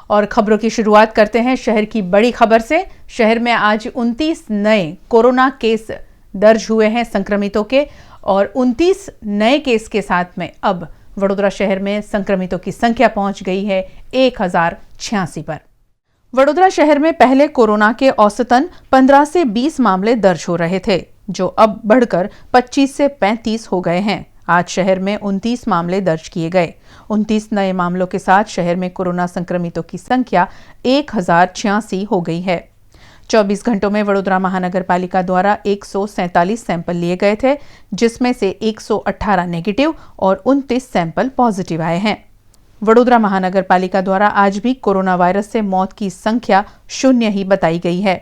और खबरों की शुरुआत करते हैं शहर की बड़ी खबर से। शहर में आज 29 नए कोरोना केस दर्ज हुए हैं संक्रमितों के, और 29 नए केस के साथ में अब वडोदरा शहर में संक्रमितों की संख्या पहुंच गई है 1086 पर। वडोदरा शहर में पहले कोरोना के औसतन 15 से 20 मामले दर्ज हो रहे थे, जो अब बढ़कर 25 से 35 हो गए हैं। आज शहर में 29 मामले दर्ज किए गए। 29 नए मामलों के साथ शहर में कोरोना संक्रमितों की संख्या 1086 हो गई है। 24 घंटों में वडोदरा महानगर पालिका द्वारा 147 सैंपल लिए गए थे, जिसमें से 118 नेगेटिव और 29 सैंपल पॉजिटिव आए हैं। वडोदरा महानगर पालिका द्वारा आज भी कोरोना वायरस से मौत की संख्या 0 ही बताई गई है।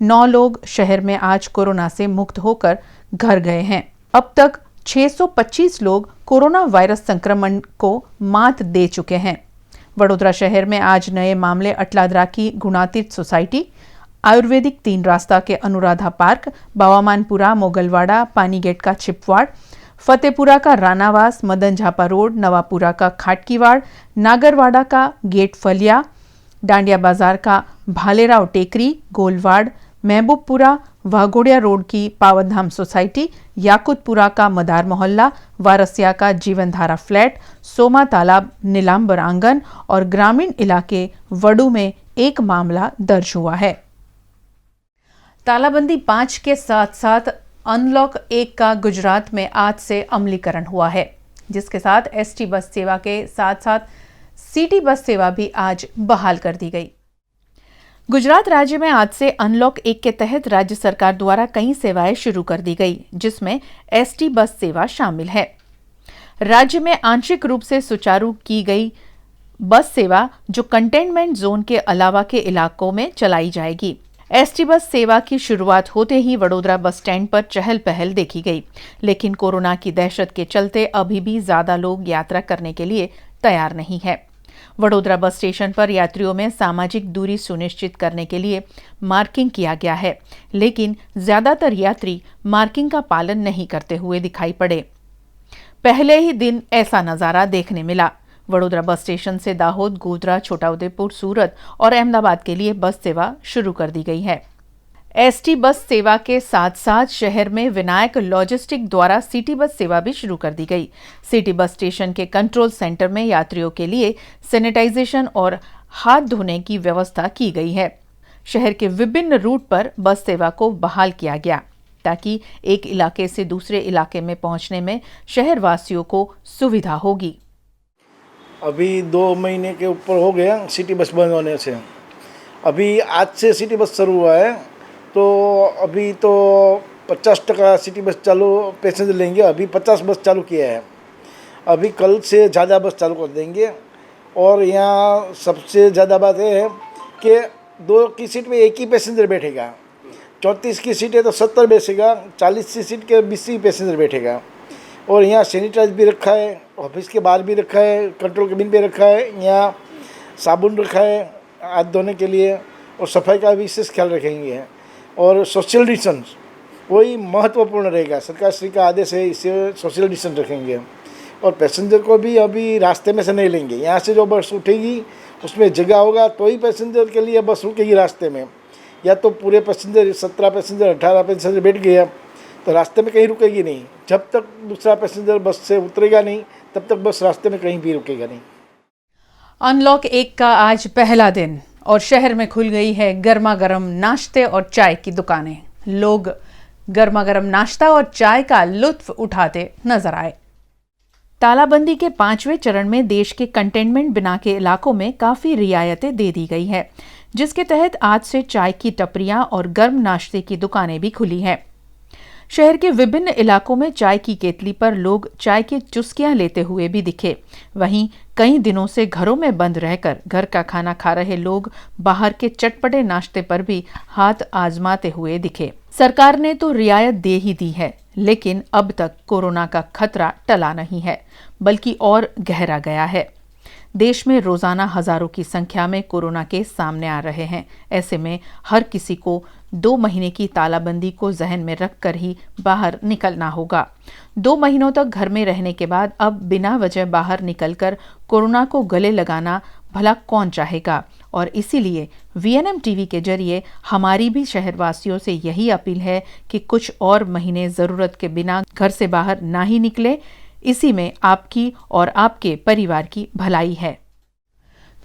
9 लोग शहर में आज कोरोना से मुक्त होकर घर गए हैं। अब तक 625 लोग कोरोना वायरस संक्रमण को मात दे चुके हैं। वडोदरा शहर में आज नए मामले अटलादरा की गुणातीत सोसाइटी, आयुर्वेदिक 3 रास्ता के अनुराधा पार्क, बावामानपुरा, मोगलवाड़ा, पानीगेट का छिपवाड़, फतेपुरा का रानावास, मदन झापा रोड, नवापुरा का खाटकीवाड़, नागरवाड़ा का गेट फलिया, डांडिया बाजार का भालेराव टेकरी, गोलवाड़, महबूबपुरा, वाघोड़िया रोड की पावनधाम सोसाइटी, याकुतपुरा का मदार मोहल्ला, वारसिया का जीवनधारा फ्लैट, सोमा तालाब नीलांबर आंगन और ग्रामीण इलाके वडू में एक मामला दर्ज हुआ है। तालाबंदी 5 के साथ साथ अनलॉक 1 का गुजरात में आज से अमलीकरण हुआ है, जिसके साथ एसटी बस सेवा के साथ साथ सिटी बस सेवा भी आज बहाल कर दी गई। गुजरात राज्य में आज से अनलॉक 1 के तहत राज्य सरकार द्वारा कई सेवाएं शुरू कर दी गई, जिसमें एसटी बस सेवा शामिल है। राज्य में आंशिक रूप से सुचारू की गई बस सेवा जो कंटेनमेंट जोन के अलावा के इलाकों में चलाई जाएगी। एसटी बस सेवा की शुरुआत होते ही वडोदरा बस स्टैंड पर चहल पहल देखी गई, लेकिन कोरोना की दहशत के चलते अभी भी ज्यादा लोग यात्रा करने के लिए तैयार नहीं है। वडोदरा बस स्टेशन पर यात्रियों में सामाजिक दूरी सुनिश्चित करने के लिए मार्किंग किया गया है, लेकिन ज्यादातर यात्री मार्किंग का पालन नहीं करते हुए दिखाई पड़े। पहले ही दिन ऐसा नजारा देखने मिला। वडोदरा बस स्टेशन से दाहोद, गोधरा, छोटाउदेपुर, सूरत और अहमदाबाद के लिए बस सेवा शुरू कर दी गई है। एसटी बस सेवा के साथ साथ शहर में विनायक लॉजिस्टिक द्वारा सिटी बस सेवा भी शुरू कर दी गई। सिटी बस स्टेशन के कंट्रोल सेंटर में यात्रियों के लिए सैनिटाइजेशन और हाथ धोने की व्यवस्था की गई है। शहर के विभिन्न रूट पर बस सेवा को बहाल किया गया, ताकि एक इलाके से दूसरे इलाके में पहुंचने में शहर वासियों को सुविधा होगी। अभी 2 महीने के ऊपर हो गया सिटी बस बंद होने से। अभी आज से सिटी बस शुरू हुआ है, तो अभी तो 50% सिटी बस चालू पैसेंजर लेंगे। अभी 50 बस चालू किया है। अभी कल से ज़्यादा बस चालू कर देंगे। और यहाँ सबसे ज़्यादा बात यह है कि 2 की सीट में एक ही पैसेंजर बैठेगा। 34 की सीट है तो 70 बैठेगा, 40 की सीट के 20 ही पैसेंजर बैठेगा। और यहाँ सैनिटाइज भी रखा है, ऑफिस के बाहर भी रखा है, कंट्रोल केबिन भी रखा है, यहाँ साबुन रखा है हाथ धोने के लिए, और सफाई का विशेष ख्याल रखेंगे। और सोशल डिस्टेंस वही महत्वपूर्ण रहेगा। सरकार श्री का आदेश है, इसे सोशल डिस्टेंस रखेंगे। और पैसेंजर को भी अभी रास्ते में से नहीं लेंगे। यहाँ से जो बस उठेगी उसमें जगह होगा तो ही पैसेंजर के लिए बस रुकेगी रास्ते में। या तो पूरे पैसेंजर 17 पैसेंजर 18 पैसेंजर बैठ गया तो रास्ते में कहीं रुकेगी नहीं। जब तक दूसरा पैसेंजर बस से उतरेगा नहीं तब तक बस रास्ते में कहीं भी रुकेगा नहीं। अनलॉक 1 का आज पहला दिन और शहर में खुल गई है गर्मा गर्म नाश्ते और चाय की दुकानें। लोग गर्मा गर्म नाश्ता और चाय का लुत्फ उठाते नजर आए। तालाबंदी के 5वें चरण में देश के कंटेनमेंट बिना के इलाकों में काफी रियायतें दे दी गई है, जिसके तहत आज से चाय की टपरियां और गर्म नाश्ते की दुकानें भी खुली हैं। शहर के विभिन्न इलाकों में चाय की केतली पर लोग चाय की चुस्कियां लेते हुए भी दिखे। वहीं कई दिनों से घरों में बंद रहकर घर का खाना खा रहे लोग बाहर के चटपटे नाश्ते पर भी हाथ आजमाते हुए दिखे। सरकार ने तो रियायत दे ही दी है, लेकिन अब तक कोरोना का खतरा टला नहीं है, बल्कि और गहरा गया है। देश में रोजाना हजारों की संख्या में कोरोना केस सामने आ रहे हैं। ऐसे में हर किसी को 2 महीने की तालाबंदी को जहन में रखकर ही बाहर निकलना होगा। 2 महीनों तक घर में रहने के बाद अब बिना वजह बाहर निकलकर कोरोना को गले लगाना भला कौन चाहेगा। और इसीलिए VNM टीवी के जरिए हमारी भी शहरवासियों से यही अपील है कि कुछ और महीने ज़रूरत के बिना घर से बाहर ना ही निकले। इसी में आपकी और आपके परिवार की भलाई है।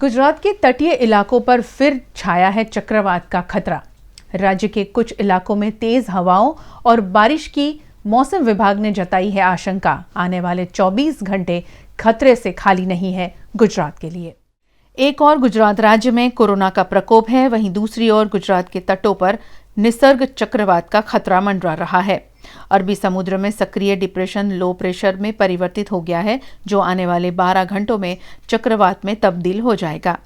गुजरात के तटीय इलाकों पर फिर छाया है चक्रवात का खतरा। राज्य के कुछ इलाकों में तेज हवाओं और बारिश की मौसम विभाग ने जताई है आशंका। आने वाले 24 घंटे खतरे से खाली नहीं है गुजरात के लिए। एक और गुजरात राज्य में कोरोना का प्रकोप है, वहीं दूसरी ओर गुजरात के तटों पर निसर्ग चक्रवात का खतरा मंडरा रहा है। अरबी समुद्र में सक्रिय डिप्रेशन लो प्रेशर में परिवर्तित हो गया है, जो आने वाले 12 घंटों में चक्रवात में तब्दील हो जाएगा।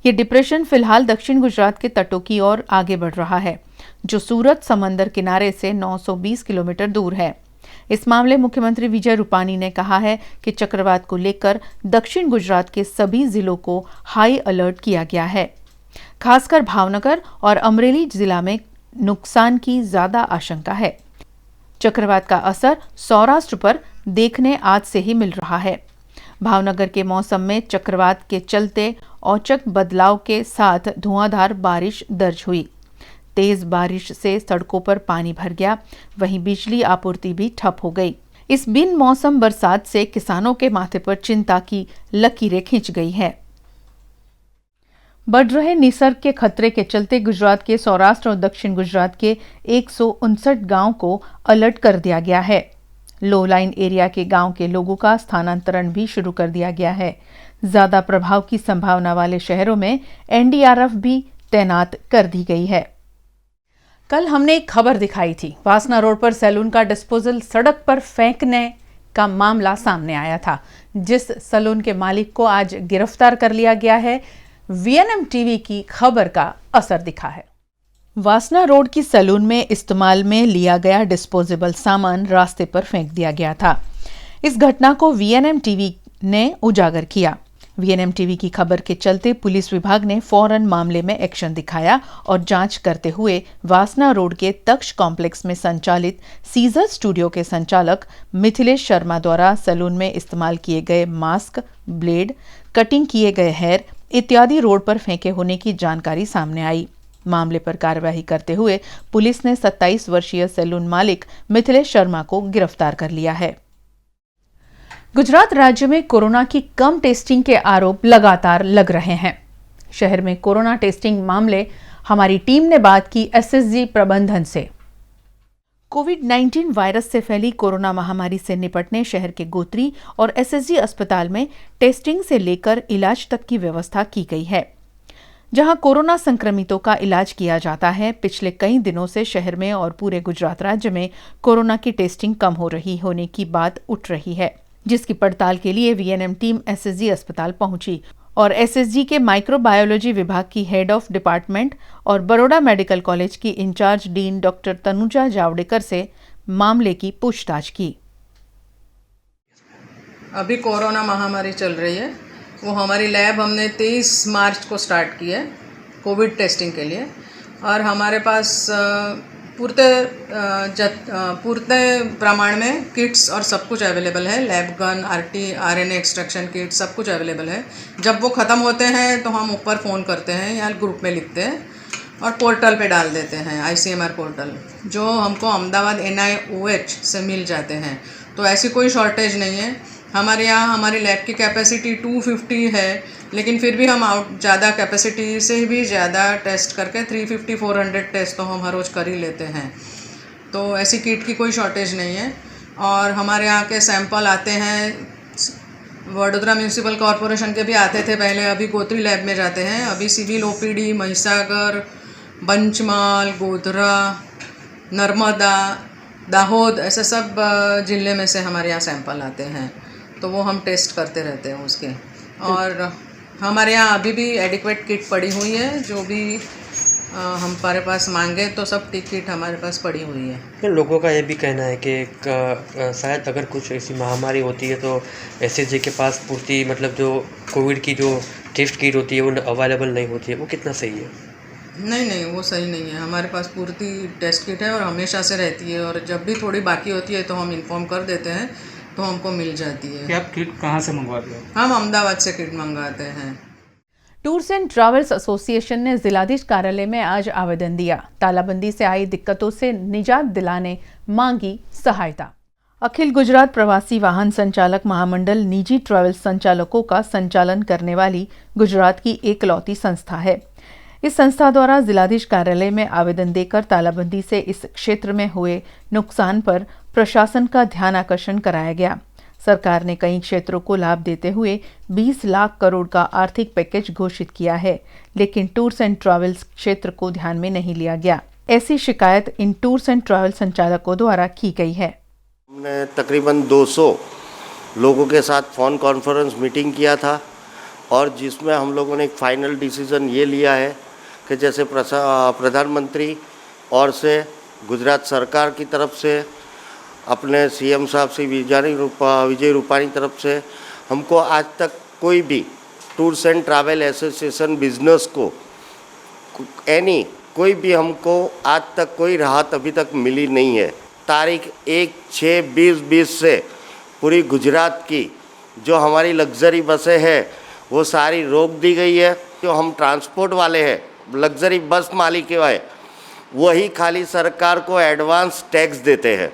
ये डिप्रेशन फिलहाल दक्षिण गुजरात के तटों की ओर आगे बढ़ रहा है, जो सूरत समंदर किनारे से 920 किलोमीटर दूर है। इस मामले मुख्यमंत्री विजय रूपानी ने कहा है कि चक्रवात को लेकर दक्षिण गुजरात के सभी जिलों को हाई अलर्ट किया गया है। खासकर भावनगर और अमरेली जिला में नुकसान की ज्यादा आशंका है। चक्रवात का असर सौराष्ट्र पर देखने आज से ही मिल रहा है। भावनगर के मौसम में चक्रवात के चलते औचक बदलाव के साथ धुआंधार बारिश दर्ज हुई। तेज बारिश से सड़कों पर पानी भर गया, वहीं बिजली आपूर्ति भी ठप हो गई। इस बिन मौसम बरसात से किसानों के माथे पर चिंता की लकीरें खिंच गई है। बढ़ रहे निसर्ग के खतरे के चलते गुजरात के सौराष्ट्र और दक्षिण गुजरात के 159 गांव को अलर्ट कर दिया गया है। लो लाइन एरिया के गांव के लोगों का स्थानांतरण भी शुरू कर दिया गया है। ज्यादा प्रभाव की संभावना वाले शहरों में NDRF भी तैनात कर दी गई है। कल हमने एक खबर दिखाई थी, वासना रोड पर सैलून का डिस्पोजल सड़क पर फेंकने का मामला सामने आया था, जिस सैलून के मालिक को आज गिरफ्तार कर लिया गया है। VNM टीवी की खबर का असर दिखा है। वासना रोड की सैलून में इस्तेमाल में लिया गया डिस्पोजेबल सामान रास्ते पर फेंक दिया गया था। इस घटना को VNM टीवी ने उजागर किया। VNM टीवी की खबर के चलते पुलिस विभाग ने फौरन मामले में एक्शन दिखाया और जांच करते हुए वासना रोड के तक्ष कॉम्प्लेक्स में संचालित सीजर स्टूडियो के संचालक मिथिलेश शर्मा द्वारा सैलून में इस्तेमाल किए गए मास्क, ब्लेड, कटिंग किए गए हेयर इत्यादि रोड पर फेंके होने की जानकारी सामने आई। मामले पर कार्रवाई करते हुए पुलिस ने 27 वर्षीय सैलून मालिक मिथिलेश शर्मा को गिरफ्तार कर लिया है। गुजरात राज्य में कोरोना की कम टेस्टिंग के आरोप लगातार लग रहे हैं। शहर में कोरोना टेस्टिंग मामले हमारी टीम ने बात की SSG प्रबंधन से। कोविड-19 वायरस से फैली कोरोना महामारी से निपटने शहर के गोत्री और SSG अस्पताल में टेस्टिंग से लेकर इलाज तक की व्यवस्था की गई है। जहां कोरोना संक्रमितों का इलाज किया जाता है, पिछले कई दिनों से शहर में और पूरे गुजरात राज्य में कोरोना की टेस्टिंग कम हो रही होने की बात उठ रही है, जिसकी पड़ताल के लिए VNM टीम SSG अस्पताल पहुंची और SSG के माइक्रोबायोलॉजी विभाग की हेड ऑफ डिपार्टमेंट और बड़ौदा मेडिकल कॉलेज की incharge dean doctor Tanuja Javadekar से मामले की पूछताछ की। अभी कोरोना महामारी चल रही है, वो हमारी लैब हमने 23 मार्च को स्टार्ट की है कोविड टेस्टिंग के लिए, और हमारे पास पूर्ते प्रमाण में किट्स और सब कुछ अवेलेबल है। Lab gun, RT-RNA extraction kit सब कुछ अवेलेबल है। जब वो ख़त्म होते हैं तो हम ऊपर फ़ोन करते हैं या ग्रुप में लिखते हैं और पोर्टल पे डाल देते हैं, ICMR पोर्टल, जो हमको अहमदाबाद NIOH से मिल जाते हैं। तो ऐसी कोई शॉर्टेज नहीं है। हमारे यहाँ हमारी लैब की कैपेसिटी 250 है, लेकिन फिर भी हम ज़्यादा कैपेसिटी से भी ज़्यादा टेस्ट करके 350-400 टेस्ट तो हम हर रोज़ कर ही लेते हैं। तो ऐसी किट की कोई शॉर्टेज नहीं है। और हमारे यहाँ के सैंपल आते हैं, वडोदरा म्यूनसिपल कॉरपोरेशन के भी आते थे पहले, अभी गोत्री लैब में जाते हैं। अभी सिविल OPD, महिसागर, पंचमहाल, गोधरा, नर्मदा, दाहोद, ऐसे सब ज़िले में से हमारे यहाँ सैंपल आते हैं, तो वो हम टेस्ट करते रहते हैं उसके। और हमारे यहाँ अभी भी एडिक्वेट किट पड़ी हुई है, जो भी हमारे पास मांगे तो सब किट हमारे पास पड़ी हुई है। लोगों का ये भी कहना है कि शायद अगर कुछ ऐसी महामारी होती है तो SSG के पास पूर्ति, मतलब जो कोविड की जो टेस्ट किट होती है वो अवेलेबल नहीं होती है, वो कितना सही है? नहीं, वो सही नहीं है। हमारे पास पूर्ति टेस्ट किट है और हमेशा से रहती है, और जब भी थोड़ी बाकी होती है तो हम इन्फॉर्म कर देते हैं, तो हमको मिल जाती है। कि आप किट कहाँ से मंगवाते हो? हम अहमदाबाद से किट मंगाते हैं। टूर्स एंड ट्रैवल्स एसोसिएशन ने जिलाधीश कार्यालय में आज आवेदन दिया। तालाबंदी से आई दिक्कतों से निजात दिलाने मांगी सहायता। अखिल गुजरात प्रवासी वाहन संचालक महामंडल निजी ट्रैवल संचालकों का संचालन करने वाली गुजरात की एकलौती संस्था है। इस संस्था द्वारा जिलाधीश कार्यालय में आवेदन देकर तालाबंदी से इस क्षेत्र में हुए नुकसान पर प्रशासन का ध्यान आकर्षण कराया गया। सरकार ने कई क्षेत्रों को लाभ देते हुए 20 लाख करोड़ का आर्थिक पैकेज घोषित किया है, लेकिन टूर्स एंड ट्रैवल्स क्षेत्र को ध्यान में नहीं लिया गया। ऐसी शिकायत इन टूर्स एंड ट्रैवल संचालकों द्वारा की गई है। हमने तकरीबन 200 लोगों के साथ फ़ोन कॉन्फ्रेंस मीटिंग किया था और जिसमें हम लोगों ने एक फाइनल डिसीज़न ये लिया है कि जैसे प्रधानमंत्री और से गुजरात सरकार की तरफ से अपने सीएम साहब से विजय रूपाणी तरफ से हमको आज तक कोई भी tours and travel association business को कोई भी हमको आज तक कोई राहत अभी तक मिली नहीं है। तारीख 1/6/2020 से पूरी गुजरात की जो हमारी लग्जरी बसें हैं वो सारी रोक दी गई है। जो हम ट्रांसपोर्ट वाले हैं, लग्जरी बस मालिक है, वही खाली सरकार को एडवांस टैक्स देते हैं।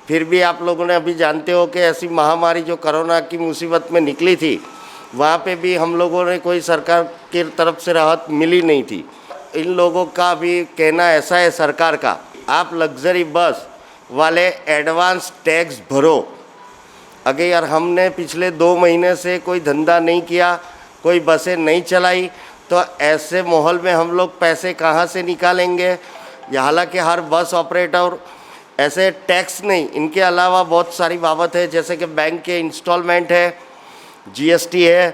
फिर भी आप लोगों ने अभी जानते हो कि ऐसी महामारी जो कोरोना की मुसीबत में निकली थी, वहाँ पे भी हम लोगों ने कोई सरकार की तरफ से राहत मिली नहीं थी। इन लोगों का भी कहना ऐसा है सरकार का, आप लग्जरी बस वाले एडवांस टैक्स भरो। अगर हमने पिछले 2 महीने से कोई धंधा नहीं किया, कोई बसें नहीं चलाई, तो ऐसे माहौल में हम लोग पैसे कहाँ से निकालेंगे। हालांकि हर बस ऑपरेटर ऐसे टैक्स नहीं, इनके अलावा बहुत सारी बाबत है, जैसे कि बैंक के इंस्टॉलमेंट है, जीएसटी है,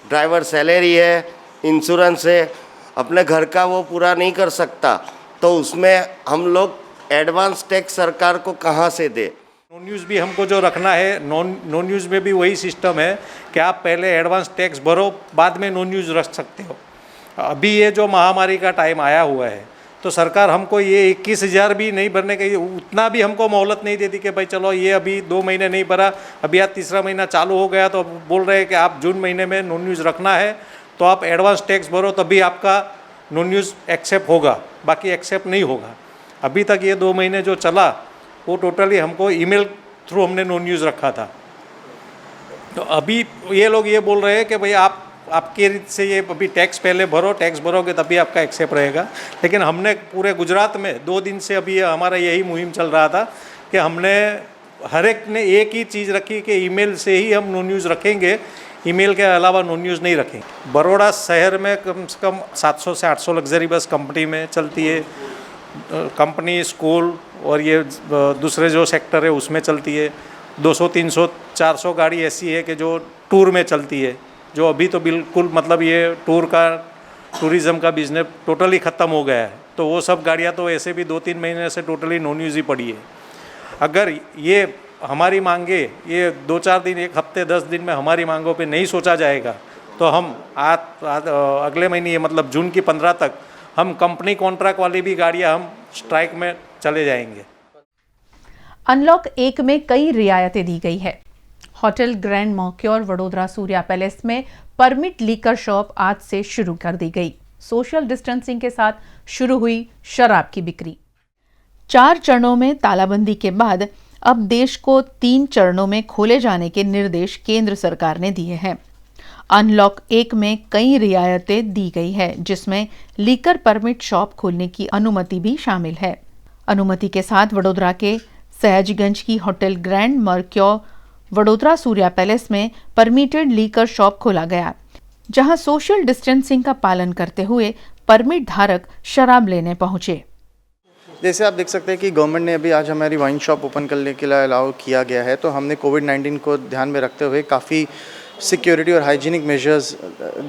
ड्राइवर सैलरी है, इंश्योरेंस है, अपने घर का वो पूरा नहीं कर सकता, तो उसमें हम लोग एडवांस टैक्स सरकार को कहाँ से दे। नॉन न्यूज़ भी हमको जो रखना है, नॉन न्यूज़ में भी वही सिस्टम है कि आप पहले एडवांस टैक्स भरो, बाद में नॉन न्यूज़ रख सकते हो। अभी ये जो महामारी का टाइम आया हुआ है, तो सरकार हमको ये 21,000 भी नहीं भरने का, उतना भी हमको मोहलत नहीं देती कि भाई चलो ये अभी 2 महीने नहीं भरा, अभी आज तीसरा महीना चालू हो गया, तो बोल रहे हैं कि आप जून महीने में नॉन न्यूज़ रखना है तो आप एडवांस टैक्स भरो, तभी आपका नॉन न्यूज़ एक्सेप्ट होगा, बाकी एक्सेप्ट नहीं होगा। अभी तक ये 2 महीने जो चला वो टोटली हमको ईमेल थ्रू हमने नॉन न्यूज़ रखा था। तो अभी ये लोग ये बोल रहे हैं कि भाई आपके रीत से ये अभी टैक्स पहले भरो, टैक्स भरोगे तभी आपका एक्सेप्ट रहेगा। लेकिन हमने पूरे गुजरात में 2 दिन से अभी हमारा यही मुहिम चल रहा था कि हमने हर एक ने एक ही चीज़ रखी कि ईमेल से ही हम नॉन न्यूज़ रखेंगे, ईमेल के अलावा नॉन न्यूज़ नहीं रखेंगे। बड़ौदा शहर में कम से कम 700 से 800 लग्जरी बस कंपनी में चलती है, कंपनी, स्कूल और ये दूसरे जो सेक्टर है उसमें चलती है। 200, 300, 400 गाड़ी ऐसी है कि जो टूर में चलती है, जो अभी तो बिल्कुल मतलब ये टूरिज़्म का बिजनेस टोटली ख़त्म हो गया है। तो वो सब गाड़ियाँ तो ऐसे भी 2-3 महीने से टोटली नॉन न्यूज़ ही पड़ी है। अगर ये हमारी मांगे ये 2-4 दिन, 1 हफ्ते, 10 दिन में हमारी मांगों पे नहीं सोचा जाएगा, तो हम अगले महीने मतलब जून की 15 तक हम कंपनी कॉन्ट्रैक्ट वाली भी गाड़ियाँ हम स्ट्राइक में चले जाएंगे। अनलॉक 1 में कई रियायतें दी गई है। Hotel grand Mercure Vadodara Surya palace में परमिट लीकर शॉप आज से शुरू कर दी गई। सोशल डिस्टेंसिंग के साथ शुरू हुई शराब की बिक्री। 4 चरणों में तालाबंदी के बाद अब देश को 3 चरणों में खोले जाने के निर्देश केंद्र सरकार ने दिए हैं। अनलॉक 1 में कई रियायतें दी गई है, जिसमें लीकर परमिट शॉप खोलने की अनुमति भी शामिल है। अनुमति के साथ वडोदरा के सयाजीगंज की hotel grand Mercure Vadodara Surya palace में परमिटेड लीकर शॉप खोला गया, जहां सोशल डिस्टेंसिंग का पालन करते हुए परमिट धारक शराब लेने पहुंचे। जैसे आप देख सकते हैं कि गवर्नमेंट ने अभी आज हमारी वाइन शॉप ओपन करने के लिए अलाउ किया गया है, तो हमने कोविड-19 को ध्यान में रखते हुए काफ़ी सिक्योरिटी और हाइजीनिक मेजर्स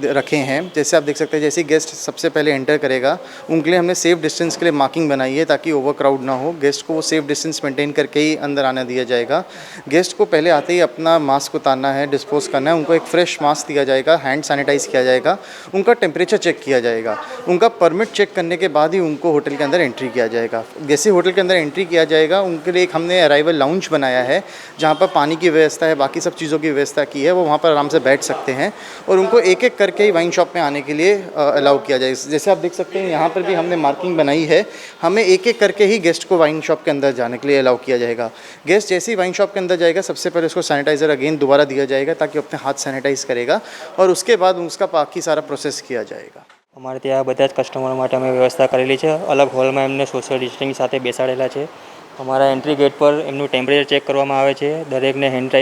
रखे हैं। जैसे आप देख सकते हैं, जैसे गेस्ट सबसे पहले एंटर करेगा उनके लिए हमने सेफ डिस्टेंस के लिए मार्किंग बनाई है ताकि ओवर क्राउड ना हो। गेस्ट को वो सेफ डिस्टेंस मेंटेन करके ही अंदर आने दिया जाएगा। गेस्ट को पहले आते ही अपना मास्क उतारना है, डिस्पोज करना है, उनको एक फ्रेश मास्क दिया जाएगा, हैंड सैनिटाइज किया जाएगा, उनका टेम्परेचर चेक किया जाएगा, उनका परमिट चेक करने के बाद ही उनको होटल के अंदर एंट्री किया जाएगा। जैसे होटल के अंदर एंट्री किया जाएगा उनके लिए एक हमने अराइवल लाउंज बनाया है, जहाँ पर पानी की व्यवस्था है, बाकी सब चीज़ों की व्यवस्था की है, वो वहाँ पर आराम से बैठ सकते हैं और उनको एक एक करके ही वाइन शॉप में आने के लिए अलाउ किया जाए। जैसे आप देख सकते हैं यहाँ पर भी हमने मार्किंग बनाई है, हमें एक एक करके ही गेस्ट को वाइन शॉप के अंदर जाने के लिए अलाउ किया जाएगा। गेस्ट जैसे ही वाइन शॉप के अंदर जाएगा सबसे पहले उसको सैनिटाइज़र अगेन दोबारा दिया जाएगा ताकि अपने हाथ सैनिटाइज़ करेगा और उसके बाद उसका बाकी सारा प्रोसेस किया जाएगा। અમારે ત્યાં બધા જ કસ્ટમરો માટે અમે વ્યવસ્થા કરેલી છે। અલગ હોલમાં એમને સોશિયલ ડિસ્ટન્સિંગ સાથે બેસાડેલા છે। અમારા એન્ટ્રી ગેટ પર એમનું ટેમ્પરેચર ચેક કરવામાં આવે છે, દરેકને હેન્ડ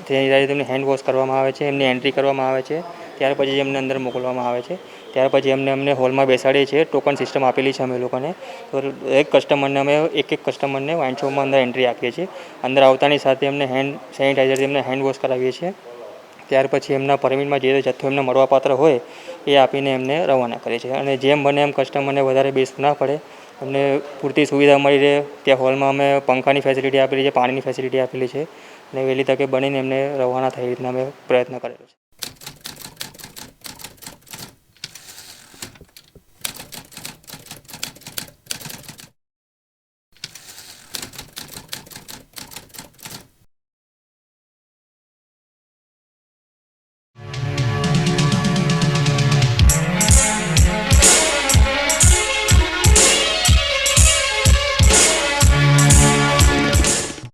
સેનિટાઈઝર હેન્ડ વોશ કરવામાં આવે છે, એમની એન્ટ્રી કરવામાં આવે છે, ત્યાર પછી એમને અંદર મોકલવામાં આવે છે। ત્યાર પછી અમને હોલમાં બેસાડીએ છીએ। ટોકન સિસ્ટમ આપેલી છે અમે લોકોને, તો એક કસ્ટમરને અમે એક કસ્ટમરને વાઇન શોપમાં અંદર એન્ટ્રી આપીએ છીએ। અંદર આવતાની સાથે એમને હેન્ડ સેનિટાઈઝરથી એમને હેન્ડ વોશ કરાવીએ છીએ। ત્યાર પછી એમના પરમિટમાં જે જથ્થો એમને મળવાપાત્ર હોય એ આપીને એમને રવાના કરીએ છીએ। અને જેમ બને એમ કસ્ટમરને વધારે બેસવું ના પડે, એમને પૂરતી સુવિધા મળી રહે ત્યાં હોલમાં અમે પંખાની ફેસિલિટી આપેલી છે, પાણીની ફેસિલિટી આપેલી છે અને વહેલી તકે બનીને એમને રવાના થાય એ રીતના અમે પ્રયત્ન કરેલો છે।